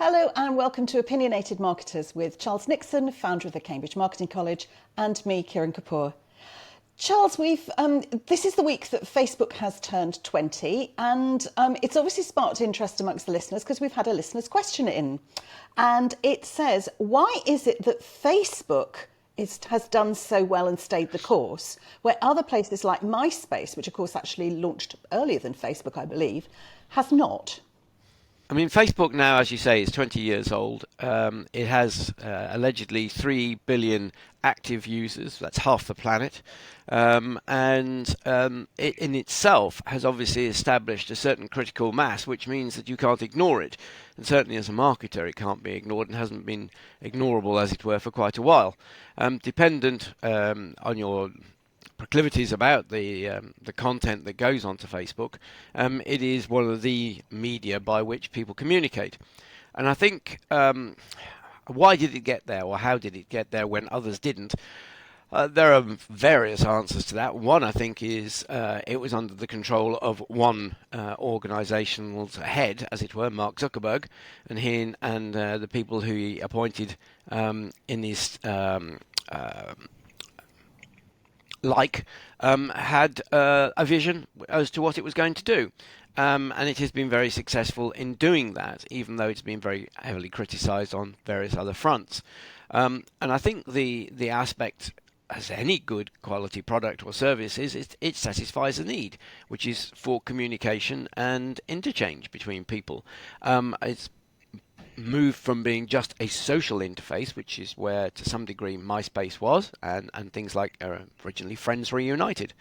Hello and welcome to Opinionated Marketers with Charles Nixon, founder of the Cambridge Marketing College, and me, Kiran Kapoor. Charles, this is the week that Facebook has turned 20, and it's obviously sparked interest amongst the listeners because we've had a listener's question in. And it says, why is it that Facebook has done so well and stayed the course, where other places like MySpace, which of course actually launched earlier than Facebook, I believe, has not? I mean, Facebook now, as you say, is 20 years old. It has allegedly 3 billion active users. That's half the planet. It in itself has obviously established a certain critical mass, which means that you can't ignore it. And certainly as a marketer, it can't be ignored and hasn't been ignorable, as it were, for quite a while. Dependent on your proclivities about the content that goes onto Facebook, it is one of the media by which people communicate. And I think why did it get there, or how did it get there when others didn't? There are various answers to that. One, I think, is it was under the control of one organisational head, as it were, Mark Zuckerberg, and he and the people who he appointed in his had a vision as to what it was going to do. And it has been very successful in doing that, even though it's been very heavily criticised on various other fronts. And I think the aspect, as any good quality product or service is, it satisfies a need, which is for communication and interchange between people. It's moved from being just a social interface, which is where to some degree MySpace was, and things like originally Friends Reunited.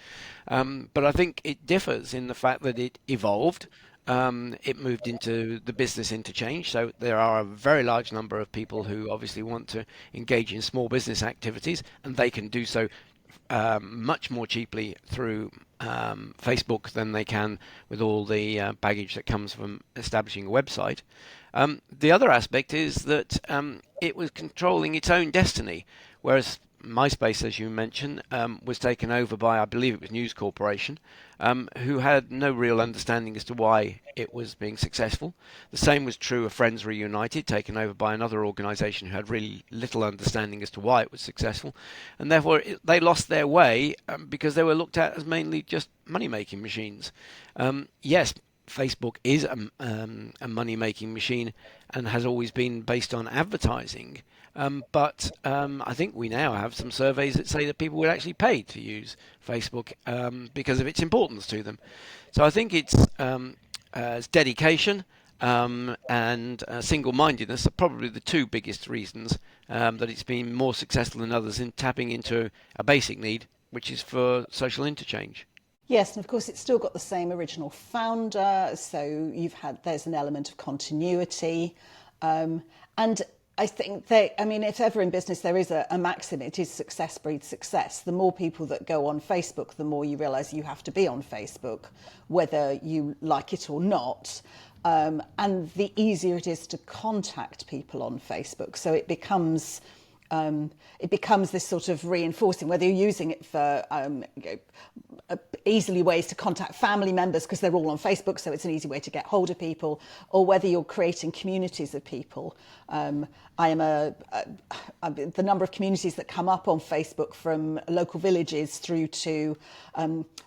But I think it differs in the fact that it evolved. It moved into the business interchange, so there are a very large number of people who obviously want to engage in small business activities, and they can do so much more cheaply through Facebook than they can with all the baggage that comes from establishing a website. The other aspect is that it was controlling its own destiny, whereas MySpace, as you mentioned, was taken over by, I believe it was News Corporation, who had no real understanding as to why it was being successful. The same was true of Friends Reunited, taken over by another organisation who had really little understanding as to why it was successful, and therefore they lost their way because they were looked at as mainly just money-making machines. Yes, Facebook is a money-making machine and has always been based on advertising. But I think we now have some surveys that say that people would actually pay to use Facebook because of its importance to them. So I think it's dedication and single-mindedness are probably the two biggest reasons that it's been more successful than others in tapping into a basic need, which is for social interchange. Yes, and of course it's still got the same original founder, so there's an element of continuity, and I think if ever in business there is a maxim, it is success breeds success. The more people that go on Facebook, the more you realise you have to be on Facebook, whether you like it or not. And the easier it is to contact people on Facebook, so it becomes this sort of reinforcing, whether you're using it for easily ways to contact family members because they're all on Facebook, so it's an easy way to get hold of people, or whether you're creating communities of people. The number of communities that come up on Facebook, from local villages through to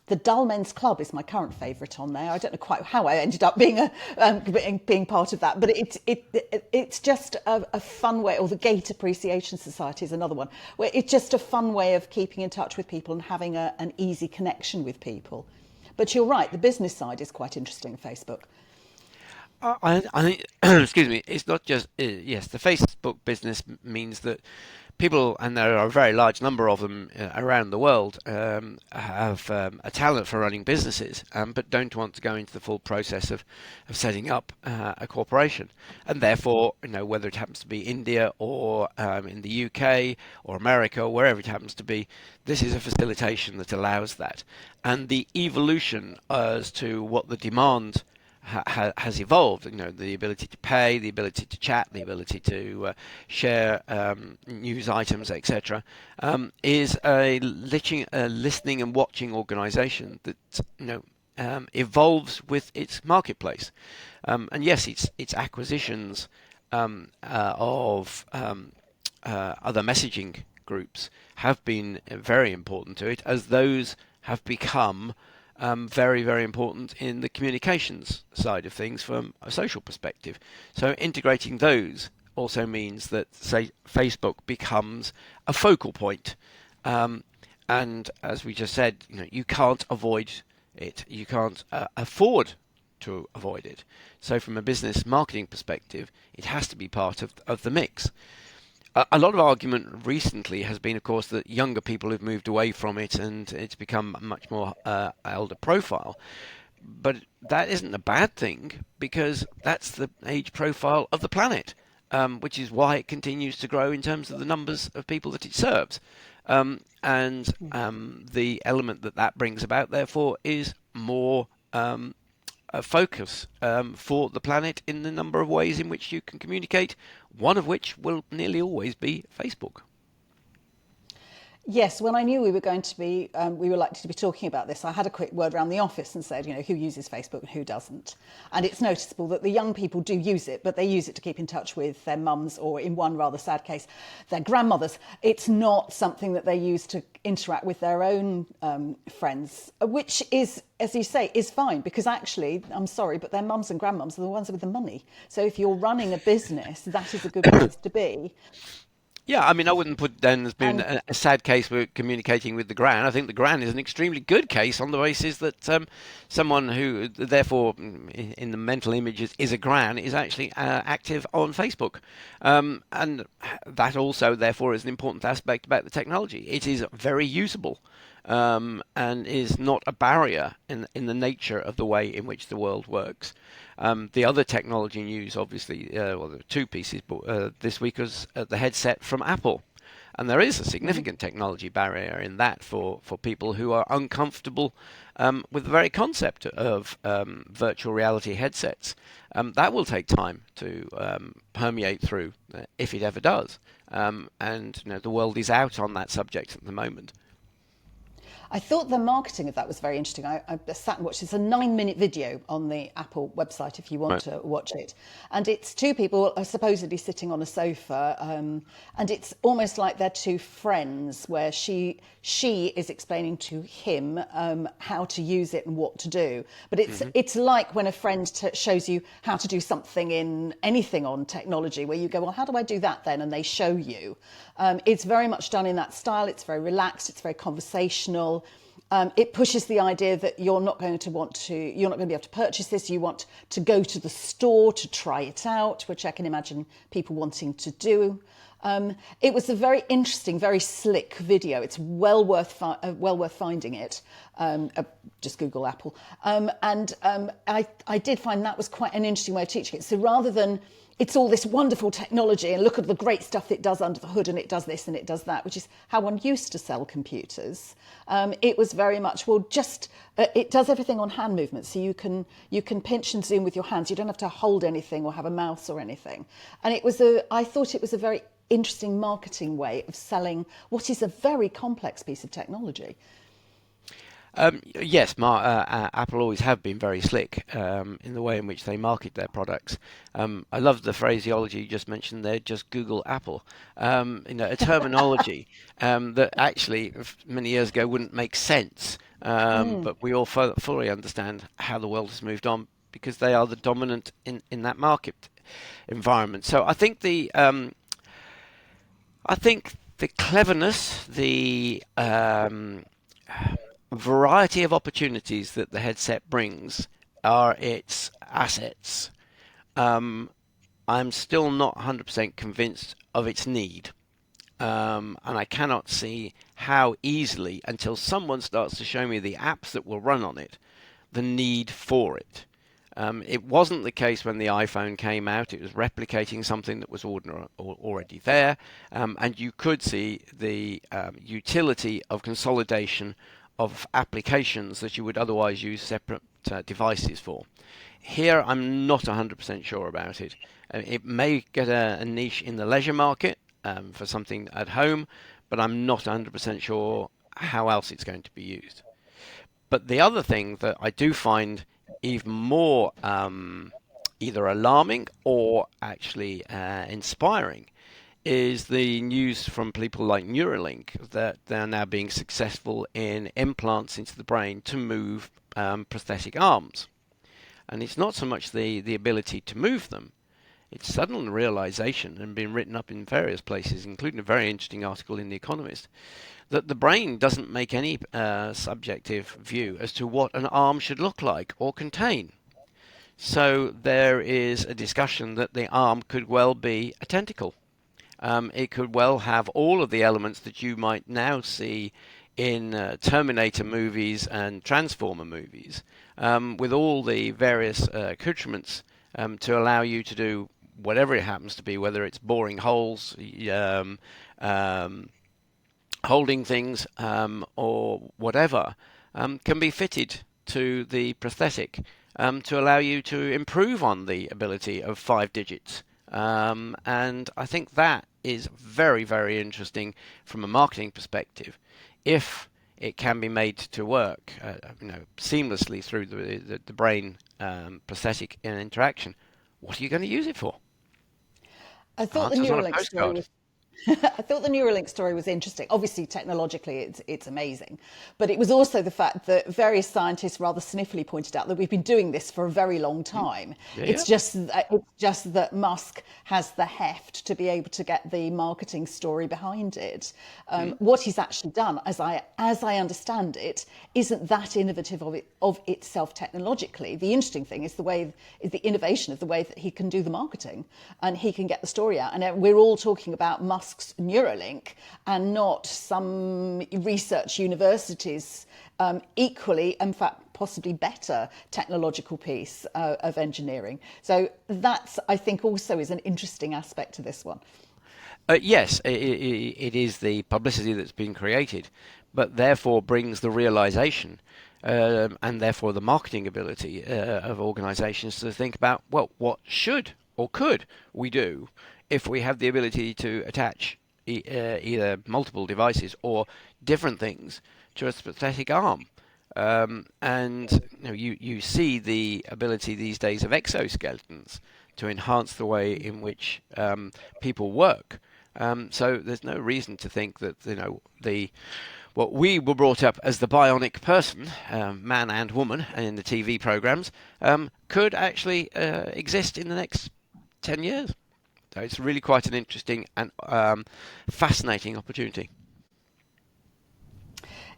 the Dull Men's Club is my current favourite on there. I don't know quite how I ended up being being part of that, but it's just a fun way. Or the Gate Appreciation Society is another one, where it's just a fun way of keeping in touch with people and having an easy connection with people. But you're right, the business side is quite interesting, Facebook. I think, excuse me, it's not just, yes, the Facebook business means that people, and there are a very large number of them around the world, have a talent for running businesses, but don't want to go into the full process of setting up a corporation. And therefore, whether it happens to be India or in the UK or America or wherever it happens to be, this is a facilitation that allows that. And the evolution as to what the demand has evolved, the ability to pay, the ability to chat, the ability to share news items, etc., is a listening and watching organisation that evolves with its marketplace. And yes, its acquisitions other messaging groups have been very important to it, as those have become very, very important in the communications side of things from a social perspective. So integrating those also means that, say, Facebook becomes a focal point. Um, and as we just said, you can't avoid it. You can't afford to avoid it. So from a business marketing perspective, it has to be part of the mix. A lot of argument recently has been, of course, that younger people have moved away from it and it's become much more elder profile. But that isn't a bad thing because that's the age profile of the planet, which is why it continues to grow in terms of the numbers of people that it serves. And the element that that brings about, therefore, is more a focus for the planet in the number of ways in which you can communicate, one of which will nearly always be Facebook. Yes, when I knew we were likely to be talking about this, I had a quick word around the office and said, who uses Facebook and who doesn't. And it's noticeable that the young people do use it, but they use it to keep in touch with their mums or, in one rather sad case, their grandmothers. It's not something that they use to interact with their own friends, which is, as you say, is fine because actually, I'm sorry, but their mums and grandmums are the ones with the money. So if you're running a business, that is a good place to be. Yeah, I mean, I wouldn't put then as being And a sad case with communicating with the Gran. I think the Gran is an extremely good case on the basis that someone who, therefore, in the mental images, is a Gran is actually active on Facebook. And that also, therefore, is an important aspect about the technology. It is very usable and is not a barrier in the nature of the way in which the world works. The other technology news, obviously, well, there are two pieces this week, was the headset from Apple. And there is a significant technology barrier in that for people who are uncomfortable with the very concept of virtual reality headsets. That will take time to permeate through, if it ever does. And the world is out on that subject at the moment. I thought the marketing of that was very interesting. I sat and watched. It's a 9-minute video on the Apple website if you want Right. to watch it. And it's two people supposedly sitting on a sofa. And it's almost like they're two friends where she is explaining to him how to use it and what to do. But it's like when a friend shows you how to do something in anything on technology where you go, well, how do I do that then? And they show you. It's very much done in that style. It's very relaxed. It's very conversational. It pushes the idea that you're not going to be able to purchase this. You want to go to the store to try it out, which I can imagine people wanting to do. It was a very interesting, very slick video. It's well worth finding it. Just Google Apple. I did find that was quite an interesting way of teaching it. So rather than it's all this wonderful technology and look at the great stuff it does under the hood and it does this and it does that, which is how one used to sell computers. It was very much, well, just it does everything on hand movements. So you can pinch and zoom with your hands. You don't have to hold anything or have a mouse or anything. And I thought it was a very interesting marketing way of selling what is a very complex piece of technology. Yes, Apple always have been very slick in the way in which they market their products. I love the phraseology you just mentioned there. Just Google Apple. A terminology that actually many years ago wouldn't make sense, but we all fully understand how the world has moved on because they are the dominant in that market environment. So I think the cleverness, the variety of opportunities that the headset brings are its assets. Um, I'm still not 100% convinced of its need. And I cannot see how easily, until someone starts to show me the apps that will run on it, the need for it. It wasn't the case when the iPhone came out. It was replicating something that was already there, and you could see the utility of consolidation of applications that you would otherwise use separate devices for. Here, I'm not 100% sure about it. It may get a niche in the leisure market for something at home, but I'm not 100% sure how else it's going to be used. But the other thing that I do find even more either alarming or actually inspiring is the news from people like Neuralink that they're now being successful in implants into the brain to move prosthetic arms. And it's not so much the ability to move them, it's sudden realization, and been written up in various places, including a very interesting article in The Economist, that the brain doesn't make any subjective view as to what an arm should look like or contain. So there is a discussion that the arm could well be a tentacle. It could well have all of the elements that you might now see in Terminator movies and Transformer movies, with all the various accoutrements to allow you to do whatever it happens to be, whether it's boring holes, um, holding things, or whatever, can be fitted to the prosthetic to allow you to improve on the ability of 5 digits. And I think that is very, very interesting from a marketing perspective. If it can be made to work, seamlessly through the brain prosthetic interaction, what are you going to use it for? I thought the Answers on a Neuralink story postcard. was I thought the Neuralink story was interesting. Obviously, technologically, it's amazing, but it was also the fact that various scientists rather sniffily pointed out that we've been doing this for a very long Mm. time. Yeah, yeah. It's just that Musk has the heft to be able to get the marketing story behind it. Mm. What he's actually done, as I understand it, isn't that innovative of itself technologically. The interesting thing is the innovation of the way that he can do the marketing and he can get the story out. And we're all talking about Musk's Neuralink and not some research universities equally, in fact, possibly better technological piece of engineering. So that's, I think, also is an interesting aspect to this one. Yes, it is the publicity that's been created, but therefore brings the realization and therefore the marketing ability of organizations to think about, well, what should or could we do if we have the ability to attach either multiple devices or different things to a prosthetic arm. And you see the ability these days of exoskeletons to enhance the way in which people work. So there's no reason to think that the what we were brought up as the bionic person, man and woman, in the TV programs, could actually exist in the next 10 years. So it's really quite an interesting and fascinating opportunity.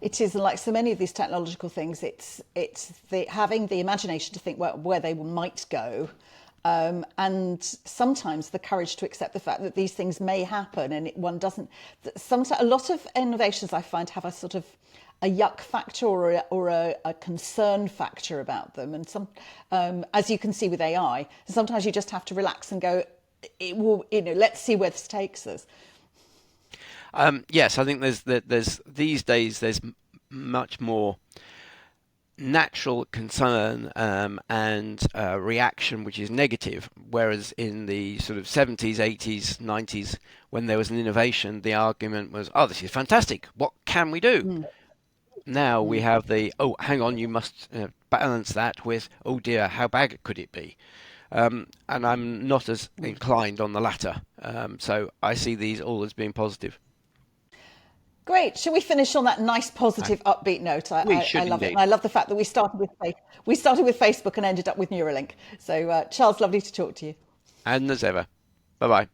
It is, like so many of these technological things, it's having the imagination to think where they might go, and sometimes the courage to accept the fact that these things may happen, and one doesn't. Sometimes a lot of innovations I find have a sort of a yuck factor or a concern factor about them, and as you can see with AI, sometimes you just have to relax and go. It will, let's see where this takes us. Yes, I think there's these days there's much more natural concern and reaction which is negative, whereas in the sort of 70s, 80s, 90s, when there was an innovation, the argument was, "Oh, this is fantastic! What can we do?" Mm. Now we Mm. have the, "Oh, hang on, you must balance that with, oh dear, how bad could it be?" And I'm not as Mm. inclined on the latter. So I see these all as being positive. Great. Shall we finish on that nice, Uh, positive, upbeat note? We I should love it, and indeed. I love the fact that we started with Facebook and ended up with Neuralink. So, Charles, lovely to talk to you. And as ever. Bye bye.